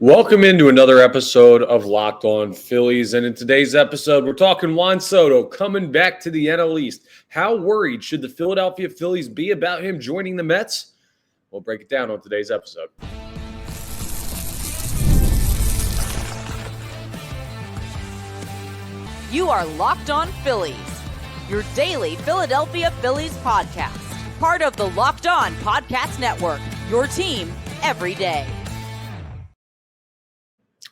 Welcome into another episode of Locked On Phillies. And in today's episode, we're talking Juan Soto coming back to the NL East. How worried should the Philadelphia Phillies be about him joining the Mets? We'll break it down on today's episode. You are Locked On Phillies, your daily Philadelphia Phillies podcast. Part of the Locked On Podcast Network, your team every day.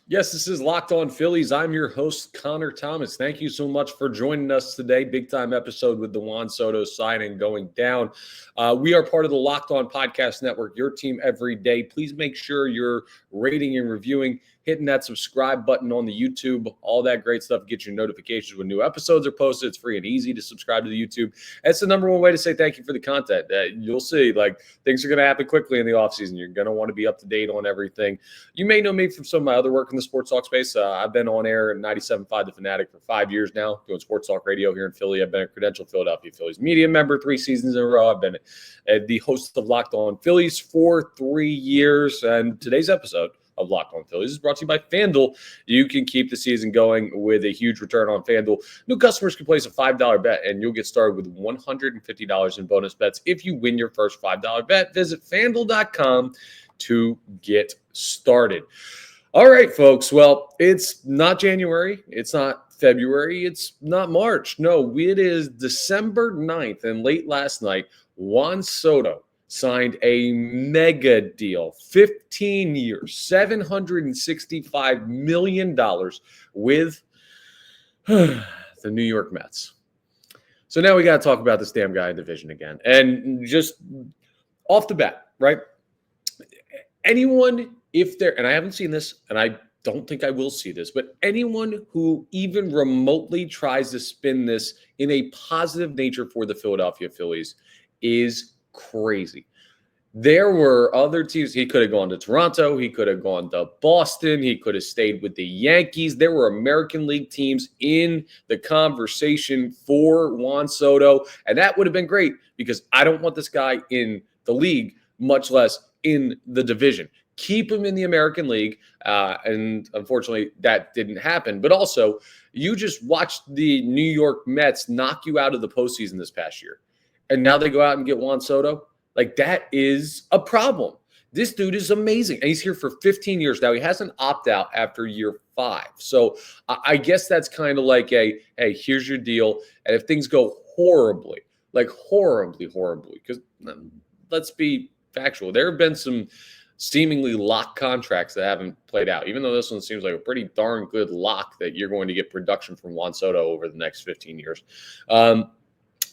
Yes, this is Locked On Phillies. I'm your host, Connor Thomas. Thank you so much for joining us today. Big time episode with the Juan Soto signing going down. We are part of the Locked On Podcast Network, your team every day. Please make sure you're rating and reviewing, hitting that subscribe button on the YouTube, all that great stuff. Get your notifications when new episodes are posted. It's free and easy to subscribe to the YouTube. That's the number one way to say thank you for the content. You'll see, things are going to happen quickly in the offseason. You're going to want to be up to date on everything. You may know me from some of my other work in the sports talk space. I've been on air at 97.5 The Fanatic for 5 years now, doing sports talk radio here in Philly. I've been a credentialed Philadelphia Phillies media member 3 seasons in a row. I've been the host of Locked On Phillies for 3 years. And today's episode of Locked On Phillies is brought to you by FanDuel. You can keep the season going with a huge return on FanDuel. New customers can place a $5 bet, and you'll get started with $150 in bonus bets if you win your first $5 bet. Visit FanDuel.com to get started. All right, folks. Well, it's not January. It's not February. It's not March. No, it is December 9th, and late last night, Juan Soto signed a mega deal, 15 years, $765 million with the New York Mets. So now we got to talk about this damn guy in division again. And just off the bat, right? Anyone, if they're, and I haven't seen this, and I don't think I will see this, but anyone who even remotely tries to spin this in a positive nature for the Philadelphia Phillies is crazy. There were other teams. He could have gone to Toronto. He could have gone to Boston. He could have stayed with the Yankees. There were American League teams in the conversation for Juan Soto, and that would have been great because I don't want this guy in the league, much less in the division. Keep him in the American League, and unfortunately, that didn't happen. But also, you just watched the New York Mets knock you out of the postseason this past year. And now they go out and get Juan Soto. That is a problem. This dude is amazing. And he's here for 15 years now. He has an opt-out after year 5. So I guess that's kind of like hey, here's your deal. And if things go horribly, horribly, because let's be factual. There have been some seemingly locked contracts that haven't played out, even though this one seems like a pretty darn good lock that you're going to get production from Juan Soto over the next 15 years.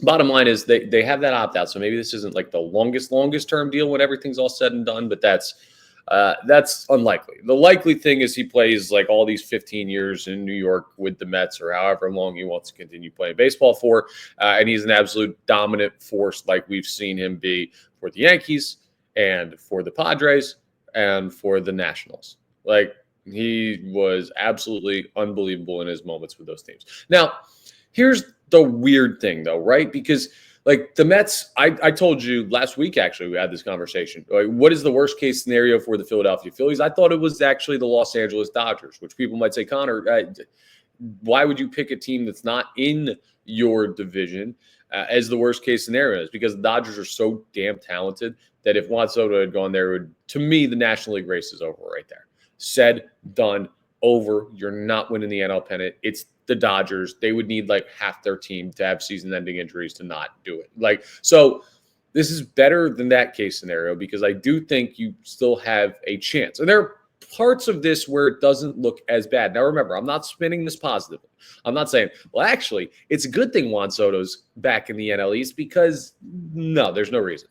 Bottom line is they have that opt-out, so maybe this isn't the longest term deal when everything's all said and done, but that's unlikely. The likely thing is he plays all these 15 years in New York with the Mets or however long he wants to continue playing baseball for, and he's an absolute dominant force like we've seen him be for the Yankees and for the Padres and for the Nationals. He was absolutely unbelievable in his moments with those teams. Now, here's the weird thing, though, right? Because, the Mets, I told you last week, actually, we had this conversation. What is the worst case scenario for the Philadelphia Phillies? I thought it was actually the Los Angeles Dodgers, which people might say, Connor, why would you pick a team that's not in your division as the worst case scenario? Is because the Dodgers are so damn talented that if Juan Soto had gone there, to me, the National League race is over right there. Said, done, over. You're not winning the NL pennant. It's the Dodgers. They would need half their team to have season-ending injuries to not do it. So this is better than that case scenario because I do think you still have a chance. And there are parts of this where it doesn't look as bad. Now, remember, I'm not spinning this positively. I'm not saying, well, actually, it's a good thing Juan Soto's back in the NL East because, no, there's no reason.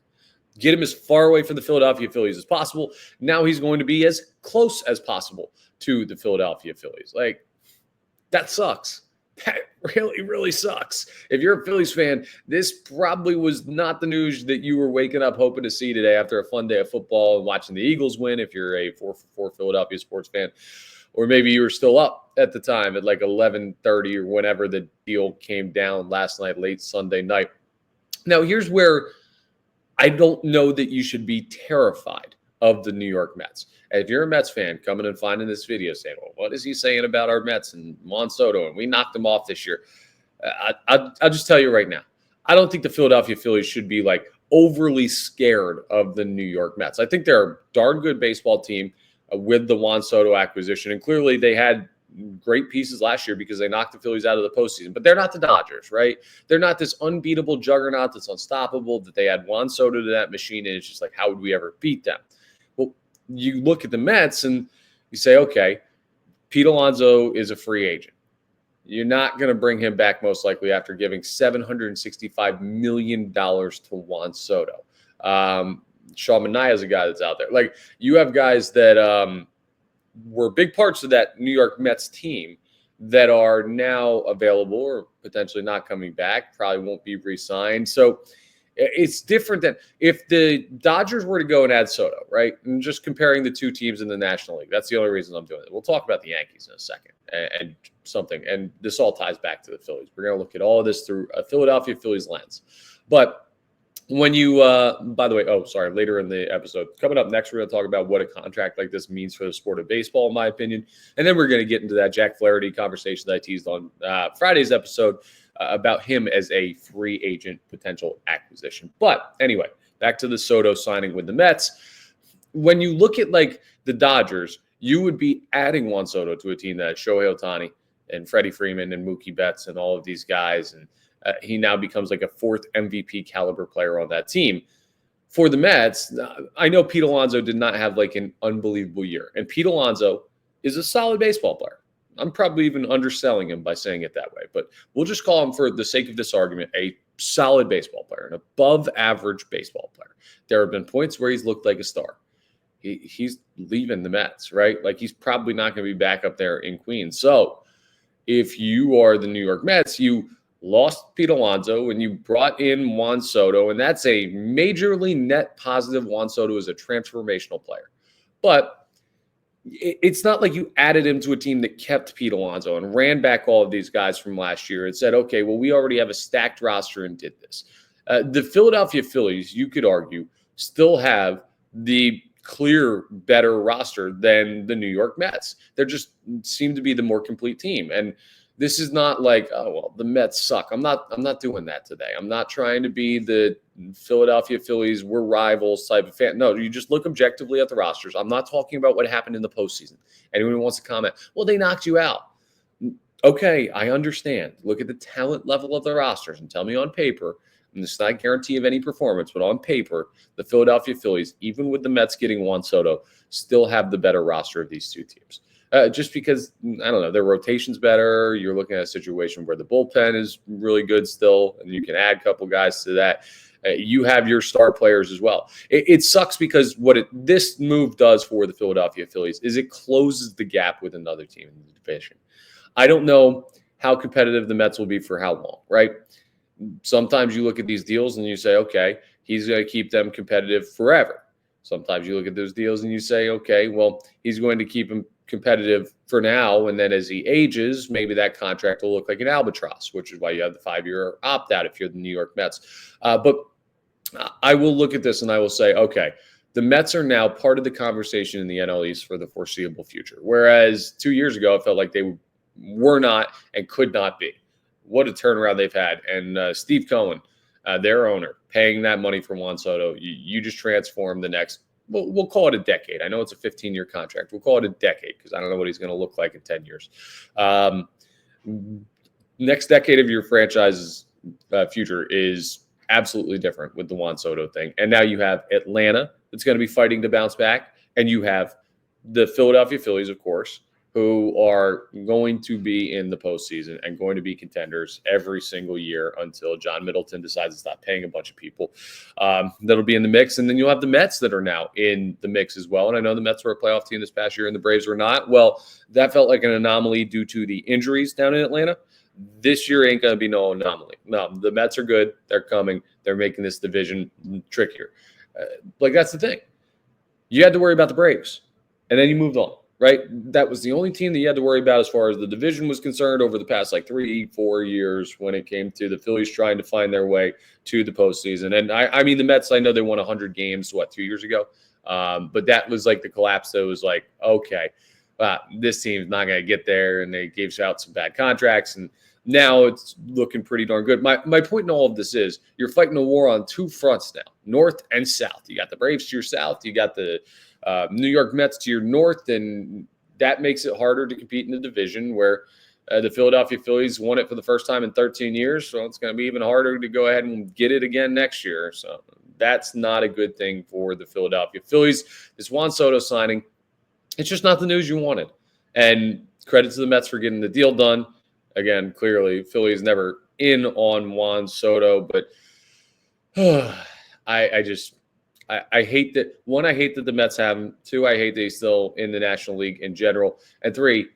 Get him as far away from the Philadelphia Phillies as possible. Now he's going to be as close as possible to the Philadelphia Phillies. That sucks. That really, really sucks. If you're a Phillies fan, this probably was not the news that you were waking up hoping to see today after a fun day of football and watching the Eagles win if you're a 4-for-4 Philadelphia sports fan. Or maybe you were still up at the time at 11:30 or whenever the deal came down last night, late Sunday night. Now, here's where I don't know that you should be terrified of the New York Mets. And if you're a Mets fan coming and finding this video saying, well, what is he saying about our Mets and Juan Soto, and we knocked them off this year, I'll just tell you right now, I don't think the Philadelphia Phillies should be like overly scared of the New York Mets. I think they're a darn good baseball team with the Juan Soto acquisition. And clearly they had great pieces last year because they knocked the Phillies out of the postseason. But they're not the Dodgers, right? They're not this unbeatable juggernaut that's unstoppable, that they had Juan Soto to that machine, and it's just like, how would we ever beat them? Well, you look at the Mets and you say, okay, Pete Alonso is a free agent. You're not going to bring him back most likely after giving $765 million to Juan Soto. Sean Manaea is a guy that's out there. Like, you have guys that were big parts of that New York Mets team that are now available or potentially not coming back, probably won't be re-signed. So it's different than if the Dodgers were to go and add Soto, right? And just comparing the two teams in the National League. That's the only reason I'm doing it. We'll talk about the Yankees in a second and something. And this all ties back to the Phillies. We're going to look at all of this through a Philadelphia Phillies lens. But when you, by the way, later in the episode, coming up next, we're going to talk about what a contract like this means for the sport of baseball, in my opinion. And then we're going to get into that Jack Flaherty conversation that I teased on Friday's episode about him as a free agent potential acquisition. But anyway, back to the Soto signing with the Mets. When you look at like the Dodgers, you would be adding Juan Soto to a team that has Shohei Ohtani and Freddie Freeman and Mookie Betts and all of these guys. And he now becomes like a fourth MVP caliber player on that team. For the Mets, I know Pete Alonso did not have like an unbelievable year. And Pete Alonso is a solid baseball player. I'm probably even underselling him by saying it that way. But we'll just call him, for the sake of this argument, a solid baseball player, an above average baseball player. There have been points where he's looked like a star. He's leaving the Mets, right? Like, he's probably not going to be back up there in Queens. So if you are the New York Mets, you lost Pete Alonso and you brought in Juan Soto, and that's a majorly net positive. Juan Soto is a transformational player. But it's not like you added him to a team that kept Pete Alonso and ran back all of these guys from last year and said, okay, well, we already have a stacked roster and did this. The Philadelphia Phillies, you could argue, still have the clear better roster than the New York Mets. They just seem to be the more complete team. And this is not like, oh, well, the Mets suck. I'm not doing that today. I'm not trying to be the Philadelphia Phillies, we're rivals type of fan. No, you just look objectively at the rosters. I'm not talking about what happened in the postseason. Anyone who wants to comment, well, they knocked you out. Okay, I understand. Look at the talent level of the rosters and tell me on paper, and this is not a guarantee of any performance, but on paper, the Philadelphia Phillies, even with the Mets getting Juan Soto, still have the better roster of these two teams. Just because, I don't know, their rotation's better. You're looking at a situation where the bullpen is really good still, and you can add a couple guys to that. You have your star players as well. It sucks because this move does for the Philadelphia Phillies is it closes the gap with another team in the division. I don't know how competitive the Mets will be for how long, right? Sometimes you look at these deals and you say, okay, he's going to keep them competitive forever. Sometimes you look at those deals and you say, okay, well, he's going to keep them competitive for now, and then as he ages, maybe that contract will look like an albatross, which is why you have the 5-year opt-out if you're the New York Mets. But I will look at this and I will say, okay, the Mets are now part of the conversation in the NL East for the foreseeable future, whereas 2 years ago it felt like they were not and could not be. What a turnaround they've had. And Steve Cohen, their owner, paying that money for Juan Soto, you just transform the next, we'll call it a decade. I know it's a 15-year contract. We'll call it a decade because I don't know what he's going to look like in 10 years. Next decade of your franchise's future is absolutely different with the Juan Soto thing. And now you have Atlanta that's going to be fighting to bounce back. And you have the Philadelphia Phillies, of course, who are going to be in the postseason and going to be contenders every single year until John Middleton decides to stop paying a bunch of people. That'll be in the mix. And then you'll have the Mets that are now in the mix as well. And I know the Mets were a playoff team this past year and the Braves were not. Well, that felt like an anomaly due to the injuries down in Atlanta. This year ain't going to be no anomaly. No, the Mets are good. They're coming. They're making this division trickier. That's the thing. You had to worry about the Braves, and then you moved on. Right? That was the only team that you had to worry about as far as the division was concerned over the past 3-4 years when it came to the Phillies trying to find their way to the postseason. And I mean, the Mets, I know they won 100 games, 2 years ago? But that was like the collapse that was like, okay, this team's not going to get there. And they gave out some bad contracts. And now it's looking pretty darn good. My point in all of this is you're fighting a war on two fronts now, north and south. You got the Braves to your south. You got the New York Mets to your north. And that makes it harder to compete in the division where the Philadelphia Phillies won it for the first time in 13 years. So it's going to be even harder to go ahead and get it again next year. So that's not a good thing for the Philadelphia Phillies. This Juan Soto signing, it's just not the news you wanted. And credit to the Mets for getting the deal done. Again, clearly, Philly is never in on Juan Soto, but I hate that. One, I hate that the Mets have him. Two, I hate that he's still in the National League in general. And three,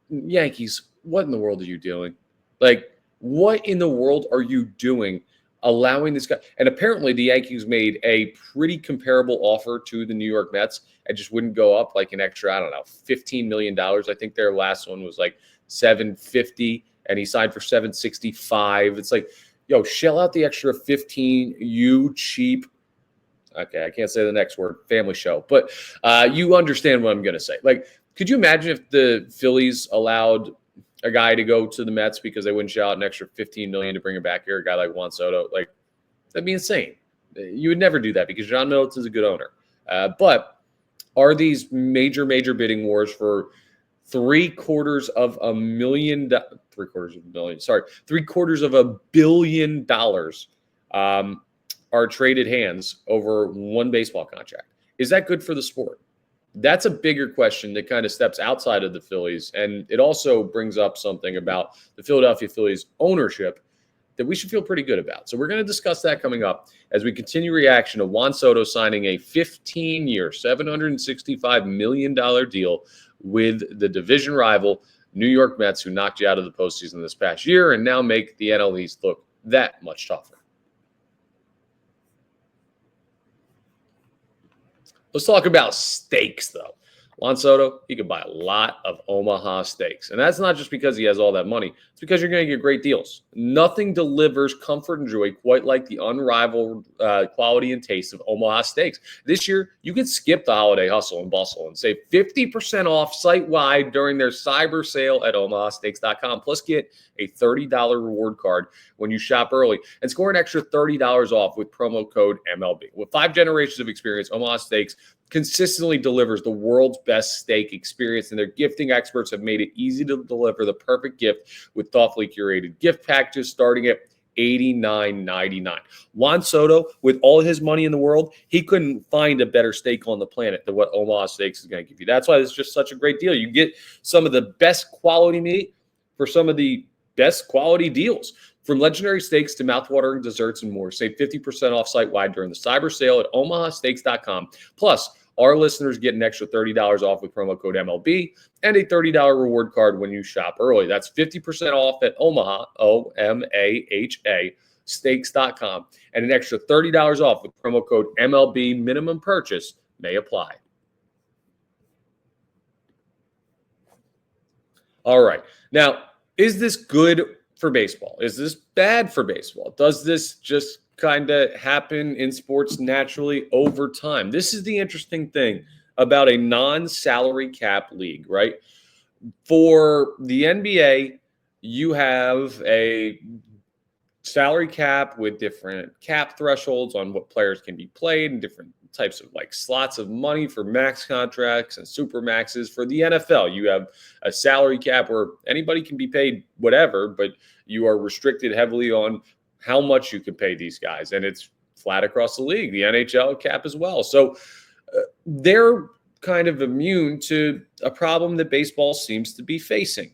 Yankees, what in the world are you doing? Like, what in the world are you doing allowing this guy? And apparently the Yankees made a pretty comparable offer to the New York Mets. It just wouldn't go up like an extra, I don't know, $15 million. I think their last one was like $750 and he signed for $765. It's like, yo, shell out the extra 15, you cheap. Okay, I can't say the next word, family show. But you understand what I'm going to say. Like, could you imagine if the Phillies allowed a guy to go to the Mets because they wouldn't shell out an extra $15 million to bring him back here, a guy like Juan Soto? Like, that'd be insane. You would never do that because John Middleton's a good owner. But are these major bidding wars for $750 million are traded hands over one baseball contract? Is that good for the sport? That's a bigger question that kind of steps outside of the Phillies. And it also brings up something about the Philadelphia Phillies ownership that we should feel pretty good about. So we're going to discuss that coming up as we continue reaction to Juan Soto signing a 15-year, $765 million deal with the division rival New York Mets, who knocked you out of the postseason this past year and now make the NL East look that much tougher. Let's talk about steaks, though. Juan Soto, he could buy a lot of Omaha steaks. And that's not just because he has all that money. It's because you're going to get great deals. Nothing delivers comfort and joy quite like the unrivaled quality and taste of Omaha steaks. This year, you can skip the holiday hustle and bustle and save 50% off site-wide during their cyber sale at omahasteaks.com. Plus, get a $30 reward card when you shop early and score an extra $30 off with promo code MLB. With 5 generations of experience, Omaha Steaks consistently delivers the world's best steak experience, and their gifting experts have made it easy to deliver the perfect gift with thoughtfully curated gift packages starting at $89.99. Juan Soto, with all his money in the world, he couldn't find a better steak on the planet than what Omaha Steaks is going to give you. That's why it's just such a great deal. You get some of the best quality meat for some of the best quality deals. From legendary steaks to mouthwatering desserts and more, save 50% off site-wide during the cyber sale at omahasteaks.com. Plus, our listeners get an extra $30 off with promo code MLB and a $30 reward card when you shop early. That's 50% off at Omaha, OMAHA, steaks.com, and an extra $30 off with promo code MLB. Minimum purchase may apply. All right. Now, is this good for baseball? Is this bad for baseball? Does this just kind of happen in sports naturally over time? This is the interesting thing about a non-salary cap league, right? For the NBA, you have a salary cap with different cap thresholds on what players can be played and different types of like slots of money for max contracts and super maxes. For the NFL, you have a salary cap where anybody can be paid whatever, but you are restricted heavily on how much you can pay these guys. And it's flat across the league, the NHL cap as well. So they're kind of immune to a problem that baseball seems to be facing.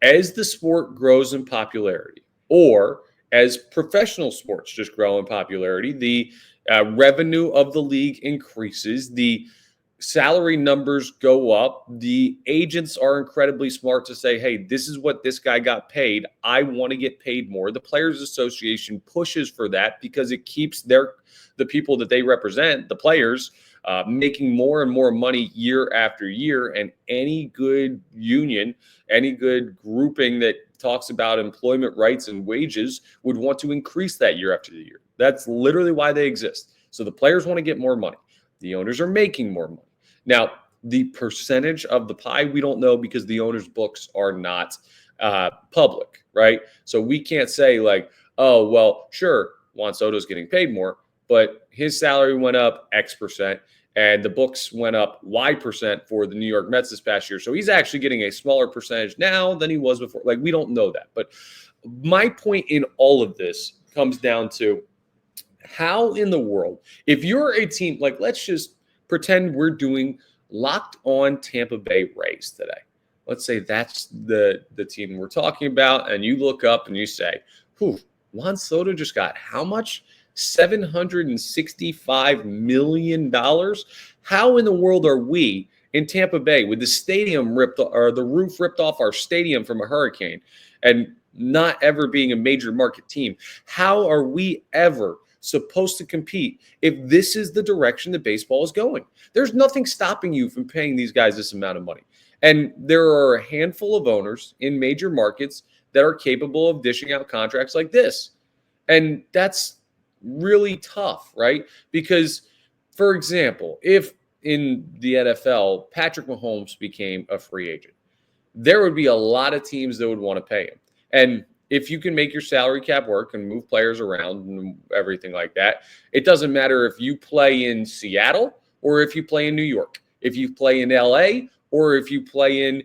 As the sport grows in popularity, or as professional sports just grow in popularity, the revenue of the league increases, the salary numbers go up, the agents are incredibly smart to say, hey, this is what this guy got paid. I want to get paid more. The Players Association pushes for that because it keeps the people that they represent, the players, making more and more money year after year. And any good union, any good grouping that talks about employment rights and wages would want to increase that year after year. That's literally why they exist. So the players want to get more money. The owners are making more money. Now, the percentage of the pie, we don't know because the owners' books are not public, right? So we can't say like, oh, well, sure, Juan Soto's getting paid more, but his salary went up X percent and the books went up Y% for the New York Mets this past year. So he's actually getting a smaller percentage now than he was before. Like, we don't know that. But my point in all of this comes down to how in the world, if you're a team, like, let's just pretend we're doing Locked On Tampa Bay Rays today. Let's say that's the team we're talking about, and you look up and you say, Juan Soto just got how much? $765 million? How in the world are we in Tampa Bay with the stadium ripped, or the roof ripped off our stadium from a hurricane, and not ever being a major market team? How are we ever supposed to compete if this is the direction that baseball is going? There's nothing stopping you from paying these guys this amount of money. And there are a handful of owners in major markets that are capable of dishing out contracts like this. And that's really tough, right? Because, for example, if in the NFL, Patrick Mahomes became a free agent, there would be a lot of teams that would want to pay him. And if you can make your salary cap work and move players around and everything like that, it doesn't matter if you play in Seattle or if you play in New York, if you play in LA or if you play in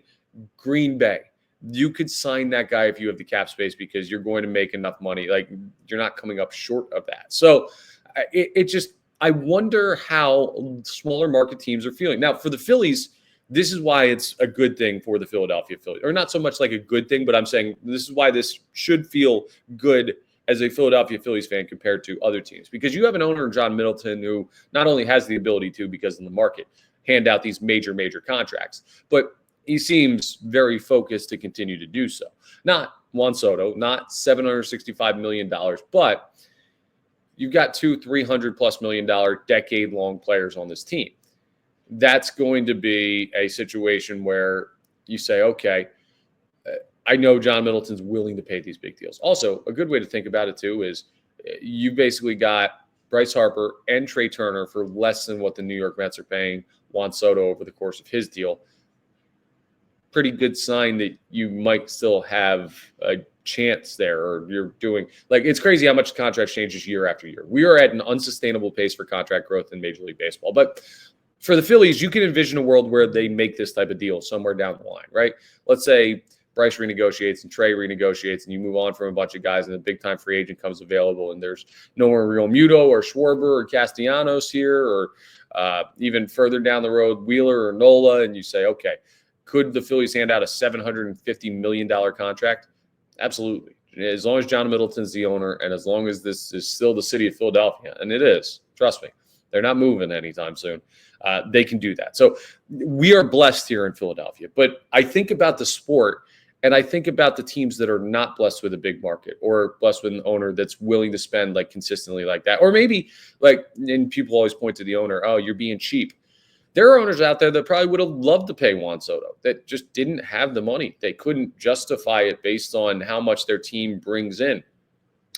Green Bay. You could sign that guy if you have the cap space because you're going to make enough money. Like, you're not coming up short of that. So I wonder how smaller market teams are feeling. Now, for the Phillies, this is why it's a good thing for the Philadelphia Phillies, or not so much like a good thing, but I'm saying this is why this should feel good as a Philadelphia Phillies fan compared to other teams, because you have an owner, John Middleton, who not only has the ability to, because in the market, hand out these major contracts, but he seems very focused to continue to do so. Not Juan Soto, not $765 million, but you've got $200-300+ million decade-long players on this team. That's going to be a situation where you say, okay, I know John Middleton's willing to pay these big deals. Also, a good way to think about it, too, is you basically got Bryce Harper and Trey Turner for less than what the New York Mets are paying Juan Soto over the course of his deal. Pretty good sign that you might still have a chance there, or you're doing, like, it's crazy how much contract changes year after year. We are at an unsustainable pace for contract growth in Major League Baseball. But for the Phillies, you can envision a world where they make this type of deal somewhere down the line, right? Let's say Bryce renegotiates and Trey renegotiates, and you move on from a bunch of guys, and a big-time free agent comes available, and there's no more Real Muto or Schwarber or Castellanos here, or even further down the road, Wheeler or Nola, and you say, okay, could the Phillies hand out a $750 million contract? Absolutely. As long as John Middleton's the owner, and as long as this is still the city of Philadelphia, and it is, trust me, they're not moving anytime soon. They can do that. So we are blessed here in Philadelphia. But I think about the sport, and I think about the teams that are not blessed with a big market, or blessed with an owner that's willing to spend like consistently like that. Or maybe like, and people always point to the owner, oh, you're being cheap. There are owners out there that probably would have loved to pay Juan Soto that just didn't have the money. They couldn't justify it based on how much their team brings in.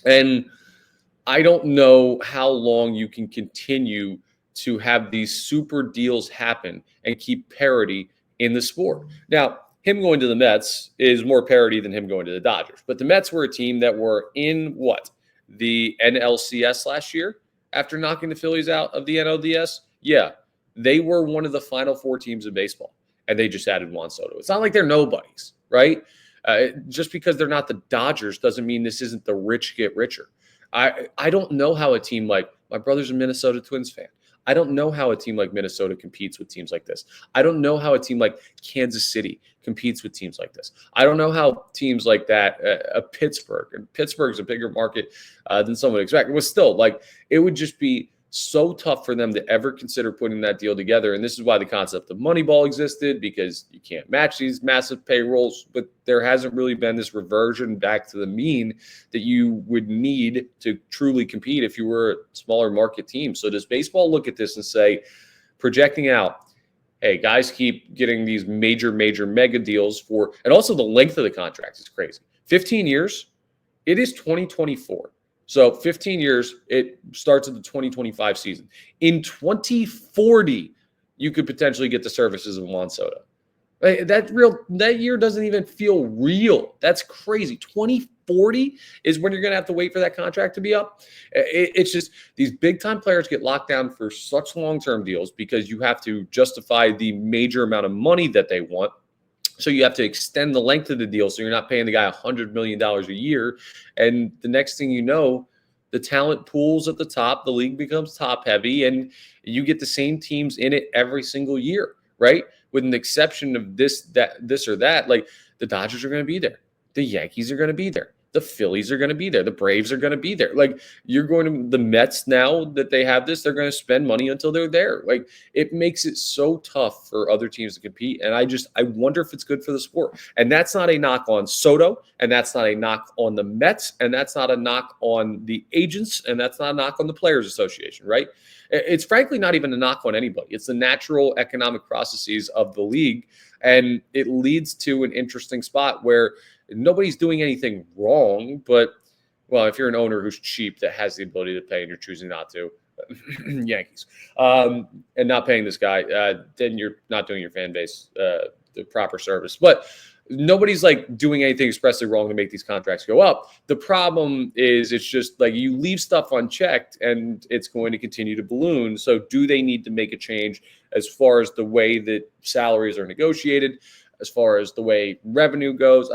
And I don't know how long you can continue to have these super deals happen and keep parity in the sport. Now, him going to the Mets is more parity than him going to the Dodgers. But the Mets were a team that were in the NLCS last year after knocking the Phillies out of the NLDS? Yeah, they were one of the final four teams in baseball, and they just added Juan Soto. It's not like they're nobodies, right? Just because they're not the Dodgers doesn't mean this isn't the rich get richer. I don't know how a team like, my brother's a Minnesota Twins fan. I don't know how a team like Minnesota competes with teams like this. I don't know how a team like Kansas City competes with teams like this. I don't know how teams like that, Pittsburgh, and Pittsburgh's a bigger market than someone would expect. It was still like, it would just be so tough for them to ever consider putting that deal together. And this is why the concept of Moneyball existed, because you can't match these massive payrolls, but there hasn't really been this reversion back to the mean that you would need to truly compete if you were a smaller market team. So does baseball look at this and say, projecting out, hey, guys keep getting these major mega deals and also the length of the contract is crazy. 15 years, it is 2024. So 15 years, it starts at the 2025 season. In 2040, you could potentially get the services of Juan Soto. That year doesn't even feel real. That's crazy. 2040 is when you're going to have to wait for that contract to be up. It's just these big time players get locked down for such long-term deals because you have to justify the major amount of money that they want. So you have to extend the length of the deal so you're not paying the guy $100 million a year. And the next thing you know, the talent pools at the top, the league becomes top heavy, and you get the same teams in it every single year, right? With an exception of this or that, like the Dodgers are going to be there. The Yankees are going to be there. The Phillies are going to be there. The Braves are going to be there. Like you're going to the Mets now that they have this, they're going to spend money until they're there. Like it makes it so tough for other teams to compete. And I wonder if it's good for the sport. And that's not a knock on Soto, and that's not a knock on the Mets, and that's not a knock on the agents, and that's not a knock on the Players Association, right? It's frankly not even a knock on anybody. It's the natural economic processes of the league. And it leads to an interesting spot where nobody's doing anything wrong, but, well, if you're an owner who's cheap that has the ability to pay and you're choosing not to, Yankees, and not paying this guy, then you're not doing your fan base the proper service. But nobody's like doing anything expressly wrong to make these contracts go up. The problem is it's just like you leave stuff unchecked and it's going to continue to balloon. So do they need to make a change as far as the way that salaries are negotiated, as far as the way revenue goes?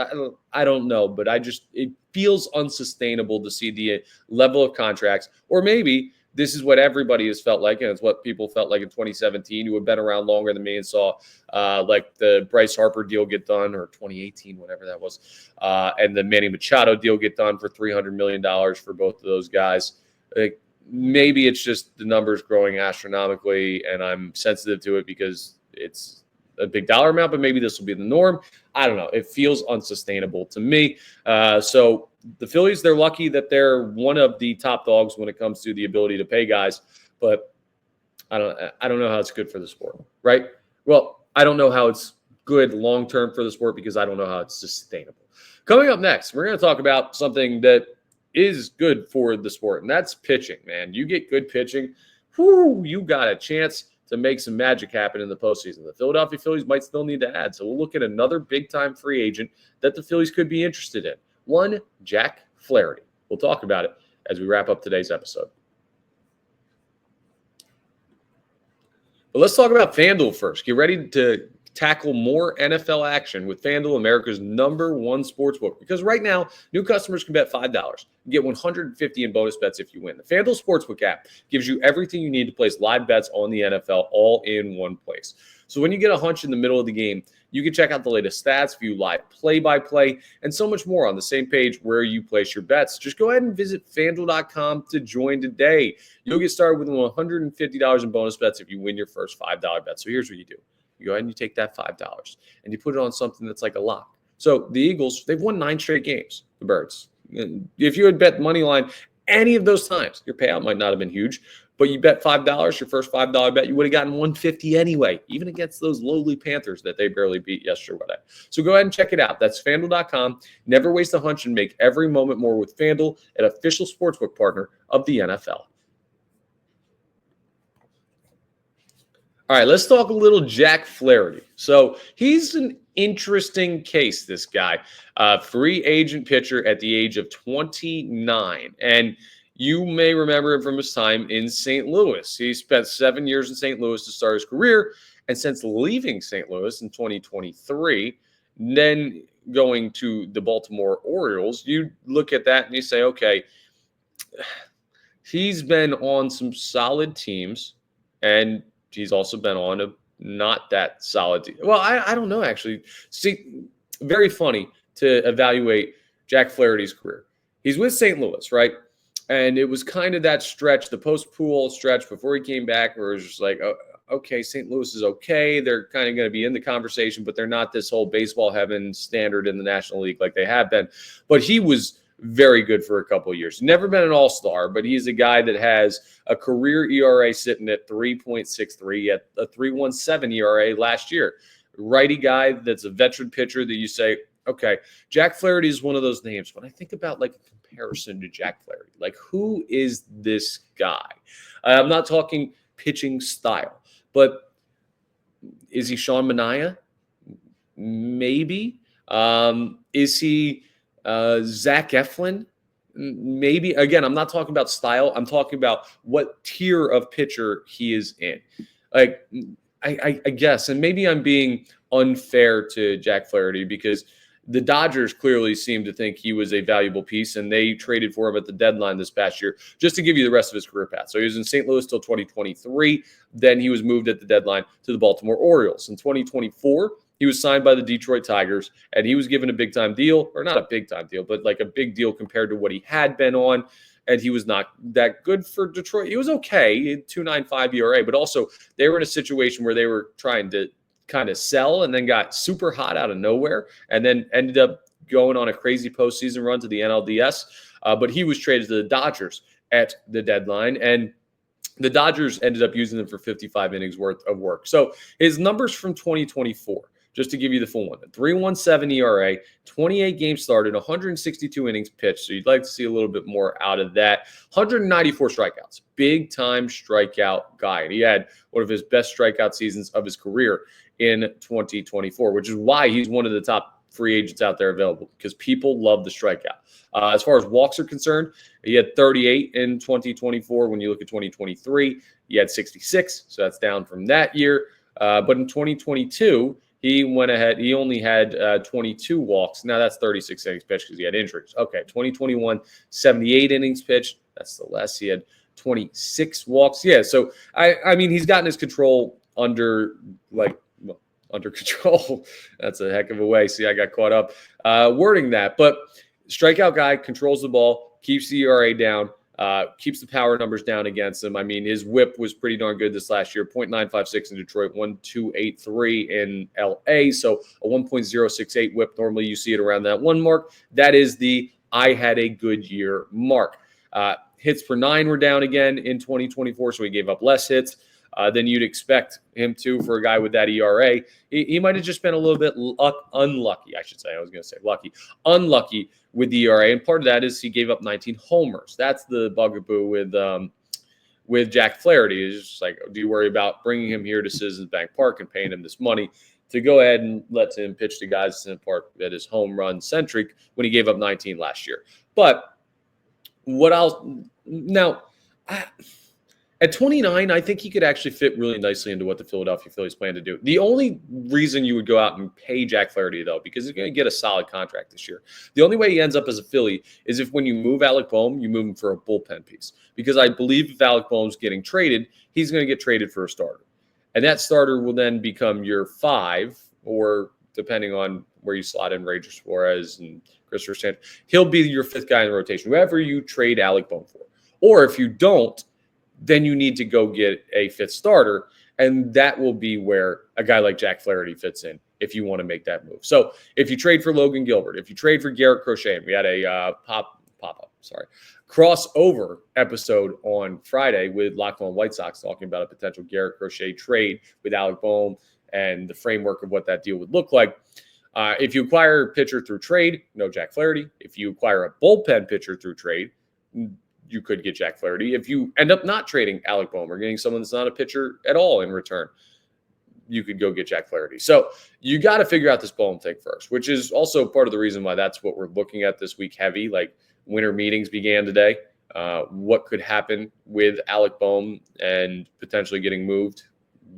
I don't know, but it feels unsustainable to see the level of contracts. Or maybe this is what everybody has felt like, and it's what people felt like in 2017, who have been around longer than me and saw like the Bryce Harper deal get done, or 2018, whatever that was, and the Manny Machado deal get done for $300 million for both of those guys. Like, maybe it's just the numbers growing astronomically, and I'm sensitive to it because it's a big dollar amount, but maybe this will be the norm. I don't know. It feels unsustainable to me. So the Phillies, they're lucky that they're one of the top dogs when it comes to the ability to pay guys, but I don't know how it's good for the sport, right? Well, I don't know how it's good long-term for the sport because I don't know how it's sustainable. Coming up next, we're going to talk about something that is good for the sport, and that's pitching, man. You get good pitching, you got a chance to make some magic happen in the postseason. The Philadelphia Phillies might still need to add. So we'll look at another big-time free agent that the Phillies could be interested in. One, Jack Flaherty. We'll talk about it as we wrap up today's episode. But let's talk about FanDuel first. Get ready to tackle more NFL action with FanDuel, America's #1 sportsbook. Because right now, new customers can bet $5 and get $150 in bonus bets if you win. The FanDuel Sportsbook app gives you everything you need to place live bets on the NFL all in one place. So when you get a hunch in the middle of the game, you can check out the latest stats, view live play-by-play, and so much more on the same page where you place your bets. Just go ahead and visit FanDuel.com to join today. You'll get started with $150 in bonus bets if you win your first $5 bet. So here's what you do. You go ahead and you take that $5 and you put it on something that's like a lock. So the Eagles, they've won 9 straight games, the Birds. If you had bet money line any of those times, your payout might not have been huge, but you bet $5, your first $5 bet, you would have gotten $150 anyway, even against those lowly Panthers that they barely beat yesterday. So go ahead and check it out. That's FanDuel.com. Never waste a hunch and make every moment more with FanDuel, an official sportsbook partner of the NFL. All right, let's talk a little Jack Flaherty. So he's an interesting case, this guy. Free agent pitcher at the age of 29. And you may remember him from his time in St. Louis. He spent 7 years in St. Louis to start his career. And since leaving St. Louis in 2023, then going to the Baltimore Orioles, you look at that and you say, okay, he's been on some solid teams, and he's also been on a not that solid team. Well, I don't know, actually. See, very funny to evaluate Jack Flaherty's career. He's with St. Louis, right? And it was kind of that stretch, the post-Poole stretch before he came back, where it was just like, oh, okay, St. Louis is okay. They're kind of going to be in the conversation, but they're not this whole baseball heaven standard in the National League like they have been. But he was very good for a couple of years. Never been an all-star, but he's a guy that has a career ERA sitting at 3.63, at a 3.17 ERA last year. Righty guy that's a veteran pitcher that you say, Okay, Jack Flaherty is one of those names. When I think about like a comparison to Jack Flaherty, like who is this guy? I'm not talking pitching style, but is he Sean Manaea? Maybe. Is he Zach Eflin? Maybe. Again, I'm not talking about style. I'm talking about what tier of pitcher he is in. Like, I guess, and maybe I'm being unfair to Jack Flaherty because the Dodgers clearly seem to think he was a valuable piece, and they traded for him at the deadline this past year. Just to give you the rest of his career path. So he was in St. Louis till 2023. Then he was moved at the deadline to the Baltimore Orioles. In 2024, he was signed by the Detroit Tigers, and he was given a big-time deal, or not a big-time deal, but like a big deal compared to what he had been on, and he was not that good for Detroit. He was okay, 2.95 ERA, but also they were in a situation where they were trying to kind of sell and then got super hot out of nowhere and then ended up going on a crazy postseason run to the NLDS. But he was traded to the Dodgers at the deadline, and the Dodgers ended up using him for 55 innings worth of work. So his numbers from 2024, just to give you the full one, 3.17 ERA, 28 games started, 162 innings pitched. So you'd like to see a little bit more out of that. 194 strikeouts, big time strikeout guy. And he had one of his best strikeout seasons of his career in 2024, which is why he's one of the top free agents out there available, because people love the strikeout. As far as walks are concerned, he had 38 in 2024. When you look at 2023, he had 66. So that's down from that year. But in 2022, he went ahead. He only had 22 walks. Now that's 36 innings pitched because he had injuries. Okay, 2021, 78 innings pitched. That's the less. He had 26 walks. Yeah, so I mean, he's gotten his control under control. That's a heck of a way. See, I got caught up wording that. But strikeout guy, controls the ball, keeps the ERA down, keeps the power numbers down against him. I mean, his whip was pretty darn good this last year, 0.956 in Detroit, 1.283 in LA. So a 1.068 whip. Normally you see it around that one mark. That is the I had a good year mark. Hits per 9 were down again in 2024, so he gave up less hits than you'd expect him to for a guy with that ERA. He might have just been a little bit unlucky, I should say. I was going to say lucky. Unlucky with the ERA, and part of that is he gave up 19 homers. That's the bugaboo with Jack Flaherty. It's just like, do you worry about bringing him here to Citizens Bank Park and paying him this money to go ahead and let him pitch to guys in the park that is home run centric when he gave up 19 last year? But what else? Now, at 29, I think he could actually fit really nicely into what the Philadelphia Phillies plan to do. The only reason you would go out and pay Jack Flaherty, though, because he's going to get a solid contract this year. The only way he ends up as a Philly is if when you move Alec Boehm, you move him for a bullpen piece. Because I believe if Alec Boehm's getting traded, he's going to get traded for a starter. And that starter will then become your 5, or depending on where you slot in Ranger Suarez and Christopher Sanchez, he'll be your 5th guy in the rotation, whoever you trade Alec Boehm for. Or if you don't, then you need to go get a 5th starter, and that will be where a guy like Jack Flaherty fits in if you want to make that move. So if you trade for Logan Gilbert, if you trade for Garrett Crochet, and we had a crossover episode on Friday with Locked On White Sox talking about a potential Garrett Crochet trade with Alec Boehm and the framework of what that deal would look like. If you acquire a pitcher through trade, no Jack Flaherty. If you acquire a bullpen pitcher through trade, you could get Jack Flaherty. If you end up not trading Alec Boehm or getting someone that's not a pitcher at all in return, you could go get Jack Flaherty. So you got to figure out this Boehm thing first, which is also part of the reason why that's what we're looking at this week heavy. Like, winter meetings began today. What could happen with Alec Boehm and potentially getting moved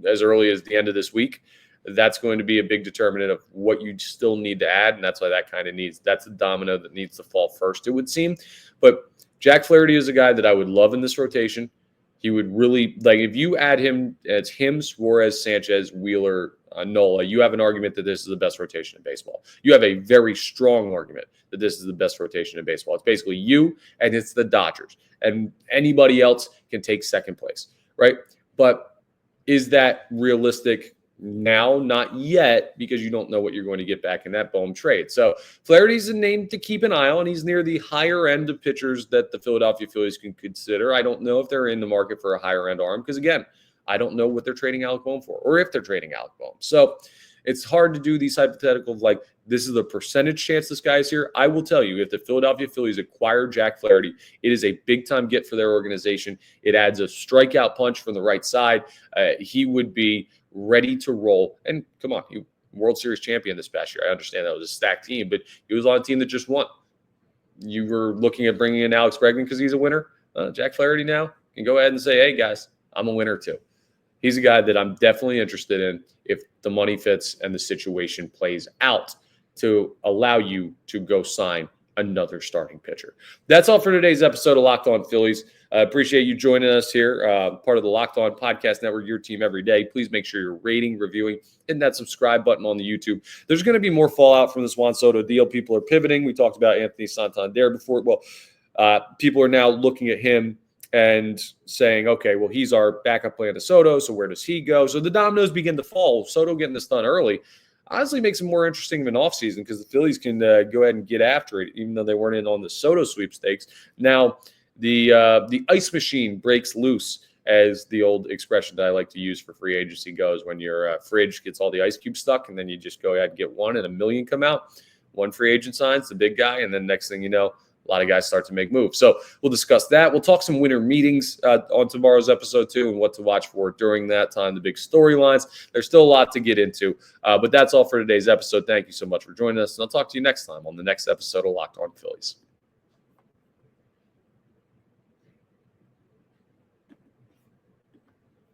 as early as the end of this week? That's going to be a big determinant of what you still need to add. And that's why that's the domino that needs to fall first, it would seem. But Jack Flaherty is a guy that I would love in this rotation. He would really, like, if you add him as him, Suarez, Sanchez, Wheeler, Nola, you have an argument that this is the best rotation in baseball. You have a very strong argument that this is the best rotation in baseball. It's basically you and it's the Dodgers. And anybody else can take second place, right? But is that realistic now? Not yet, because you don't know what you're going to get back in that Boehm trade. So Flaherty's a name to keep an eye on. He's near the higher end of pitchers that the Philadelphia Phillies can consider. I don't know if they're in the market for a higher end arm, because again, I don't know what they're trading Alec Boehm for, or if they're trading Alec Boehm. So it's hard to do these hypotheticals like this is a percentage chance this guy's here. I will tell you, if the Philadelphia Phillies acquire Jack Flaherty, it is a big-time get for their organization. It adds a strikeout punch from the right side. He would be ready to roll. And come on, he World Series champion this past year. I understand that was a stacked team, but he was on a team that just won. You were looking at bringing in Alex Bregman because he's a winner. Jack Flaherty now can go ahead and say, hey, guys, I'm a winner too. He's a guy that I'm definitely interested in if the money fits and the situation plays out to allow you to go sign another starting pitcher. That's all for today's episode of Locked On Phillies. I appreciate you joining us here, part of the Locked On Podcast Network, your team every day. Please make sure you're rating, reviewing, hitting that subscribe button on the YouTube. There's going to be more fallout from this Juan Soto deal. People are pivoting. We talked about Anthony Santander before. Well, people are now looking at him and saying, okay, well, he's our backup plan to Soto, so where does he go? So the dominoes begin to fall. Soto getting this done early honestly makes it more interesting of an offseason because the Phillies can go ahead and get after it, even though they weren't in on the Soto sweepstakes. Now, the ice machine breaks loose, as the old expression that I like to use for free agency goes, when your fridge gets all the ice cubes stuck, and then you just go ahead and get one and a million come out. One free agent signs, the big guy, and then next thing you know, a lot of guys start to make moves. So we'll discuss that. We'll talk some winter meetings on tomorrow's episode too, and what to watch for during that time, the big storylines. There's still a lot to get into, but that's all for today's episode. Thank you so much for joining us, and I'll talk to you next time on the next episode of Locked On Phillies.